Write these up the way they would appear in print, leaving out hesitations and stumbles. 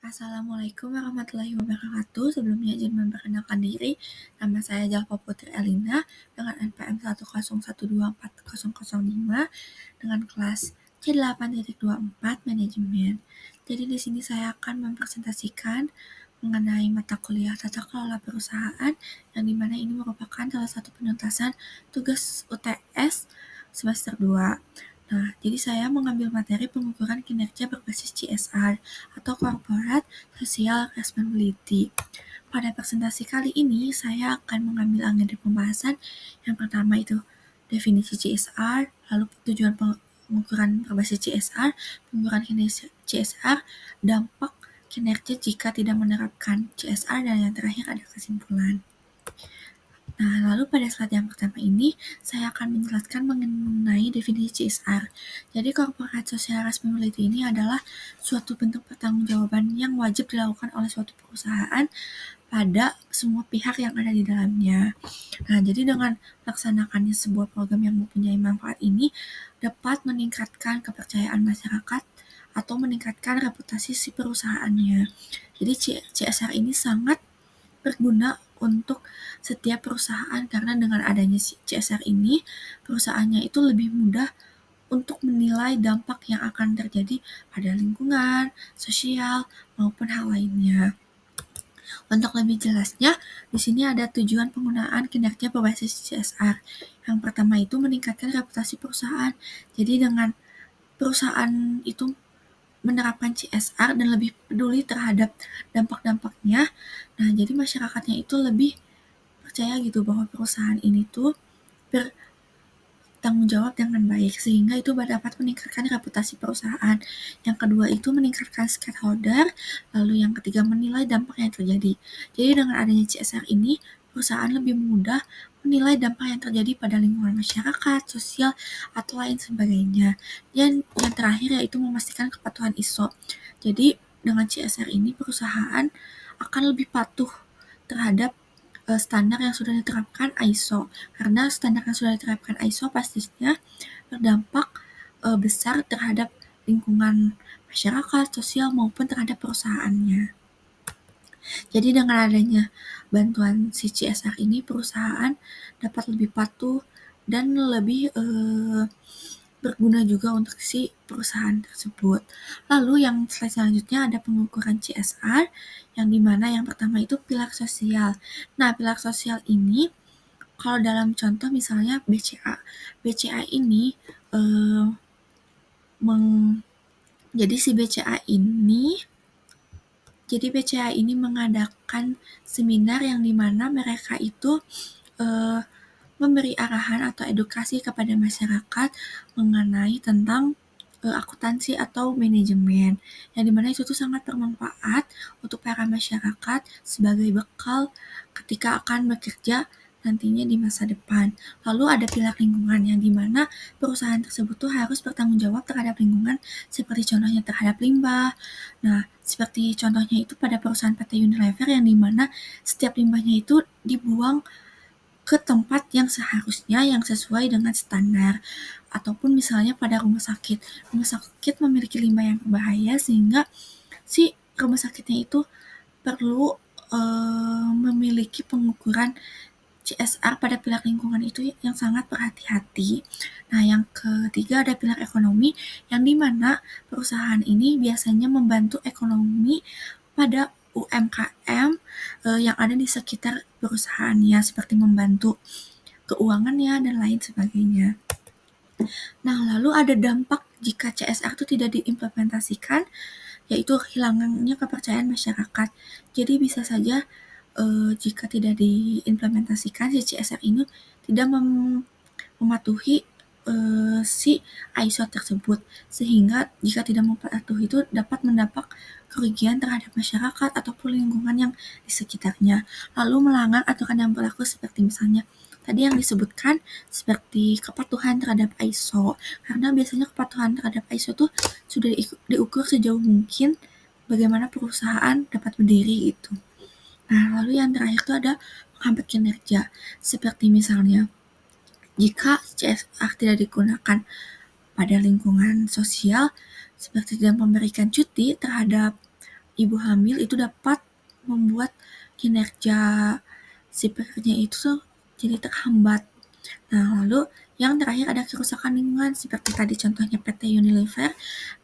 Assalamualaikum warahmatullahi wabarakatuh. Sebelumnya izin memperkenalkan diri. Nama saya Jalpa Putri Elina dengan NPM 101240005 dengan kelas C8.24 Manajemen. Jadi di sini saya akan mempresentasikan mengenai mata kuliah Tata Kelola Perusahaan yang dimana ini merupakan salah satu penuntasan tugas UTS semester 2. Nah, jadi saya mengambil materi pengukuran kinerja berbasis CSR atau Corporate Social Responsibility. Pada presentasi kali ini, saya akan mengambil agenda pembahasan yang pertama itu definisi CSR, lalu tujuan pengukuran berbasis CSR, pengukuran kinerja CSR, dampak kinerja jika tidak menerapkan CSR, dan yang terakhir ada kesimpulan. Nah, lalu pada slide yang pertama ini, saya akan menjelaskan mengenai definisi CSR. Jadi, Corporate Social Responsibility ini adalah suatu bentuk pertanggungjawaban yang wajib dilakukan oleh suatu perusahaan pada semua pihak yang ada di dalamnya. Nah, jadi dengan melaksanakannya sebuah program yang mempunyai manfaat ini dapat meningkatkan kepercayaan masyarakat atau meningkatkan reputasi si perusahaannya. Jadi, CSR ini sangat berguna untuk setiap perusahaan karena dengan adanya CSR ini perusahaannya itu lebih mudah untuk menilai dampak yang akan terjadi pada lingkungan, sosial, maupun hal lainnya. Untuk lebih jelasnya, di sini ada tujuan penggunaan kinerja berbasis CSR. Yang pertama itu meningkatkan reputasi perusahaan. Jadi dengan perusahaan itu menerapkan CSR dan lebih peduli terhadap dampak-dampaknya, nah jadi masyarakatnya itu lebih percaya gitu bahwa perusahaan ini tuh bertanggung jawab dengan baik, sehingga itu dapat meningkatkan reputasi perusahaan. Yang kedua itu meningkatkan stakeholder, lalu yang ketiga menilai dampak yang terjadi. Jadi dengan adanya CSR ini, perusahaan lebih mudah menilai dampak yang terjadi pada lingkungan masyarakat, sosial, atau lain sebagainya. Dan yang terakhir yaitu memastikan kepatuhan ISO. Jadi dengan CSR ini perusahaan akan lebih patuh terhadap standar yang sudah diterapkan ISO. Karena standar yang sudah diterapkan ISO pastinya berdampak besar terhadap lingkungan masyarakat, sosial, maupun terhadap perusahaannya. Jadi dengan adanya bantuan si CSR ini, perusahaan dapat lebih patuh dan lebih berguna juga untuk si perusahaan tersebut. Lalu yang slide selanjutnya ada pengukuran CSR, yang dimana yang pertama itu pilar sosial. Nah, pilar sosial ini kalau dalam contoh misalnya BCA. BCA ini jadi BCA ini mengadakan seminar yang dimana mereka itu memberi arahan atau edukasi kepada masyarakat mengenai tentang akuntansi atau manajemen, yang dimana itu tuh sangat bermanfaat untuk para masyarakat sebagai bekal ketika akan bekerja nantinya di masa depan. Lalu ada pilar lingkungan yang dimana perusahaan tersebut tuh harus bertanggung jawab terhadap lingkungan, seperti contohnya terhadap limbah. Nah, seperti contohnya itu pada perusahaan PT Unilever yang dimana setiap limbahnya itu dibuang ke tempat yang seharusnya yang sesuai dengan standar. Ataupun misalnya pada rumah sakit memiliki limbah yang berbahaya sehingga si rumah sakitnya itu perlu memiliki pengukuran CSR pada pilar lingkungan itu yang sangat berhati-hati. Nah, yang ketiga ada pilar ekonomi, yang dimana perusahaan ini biasanya membantu ekonomi pada UMKM yang ada di sekitar perusahaannya, seperti membantu keuangannya dan lain sebagainya. Nah, lalu ada dampak jika CSR itu tidak diimplementasikan, yaitu hilangnya kepercayaan masyarakat. Jadi bisa saja jika tidak diimplementasikan si CSR ini tidak mematuhi si ISO tersebut, sehingga jika tidak mematuhi itu dapat mendapat kerugian terhadap masyarakat ataupun lingkungan yang di sekitarnya. Lalu melanggar aturan yang berlaku seperti misalnya tadi yang disebutkan seperti kepatuhan terhadap ISO, karena biasanya kepatuhan terhadap ISO tuh sudah diukur sejauh mungkin bagaimana perusahaan dapat berdiri gitu. Nah, lalu yang terakhir itu ada menghambat kinerja, seperti misalnya jika CSR tidak digunakan pada lingkungan sosial, seperti tidak memberikan cuti terhadap ibu hamil itu dapat membuat kinerja si pekerja itu jadi terhambat. Nah, lalu yang terakhir ada kerusakan lingkungan seperti tadi contohnya PT Unilever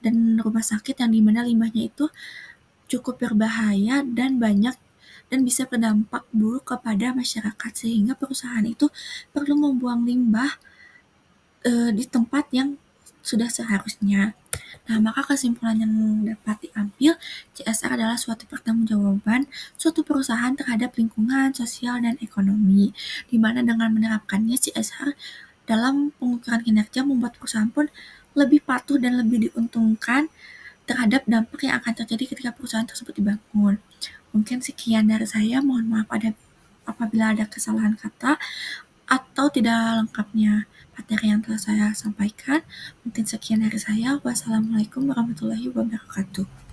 dan rumah sakit yang dimana limbahnya itu cukup berbahaya dan bisa berdampak buruk kepada masyarakat sehingga perusahaan itu perlu membuang limbah di tempat yang sudah seharusnya. Nah, maka kesimpulan yang dapat diambil, CSR adalah suatu pertanggungjawaban suatu perusahaan terhadap lingkungan, sosial, dan ekonomi, di mana dengan menerapkannya CSR dalam pengukuran kinerja membuat perusahaan pun lebih patuh dan lebih diuntungkan terhadap dampak yang akan terjadi ketika perusahaan tersebut dibangun. Mungkin sekian dari saya, mohon maaf apabila ada kesalahan kata atau tidak lengkapnya materi yang telah saya sampaikan. Mungkin sekian dari saya. Wassalamualaikum warahmatullahi wabarakatuh.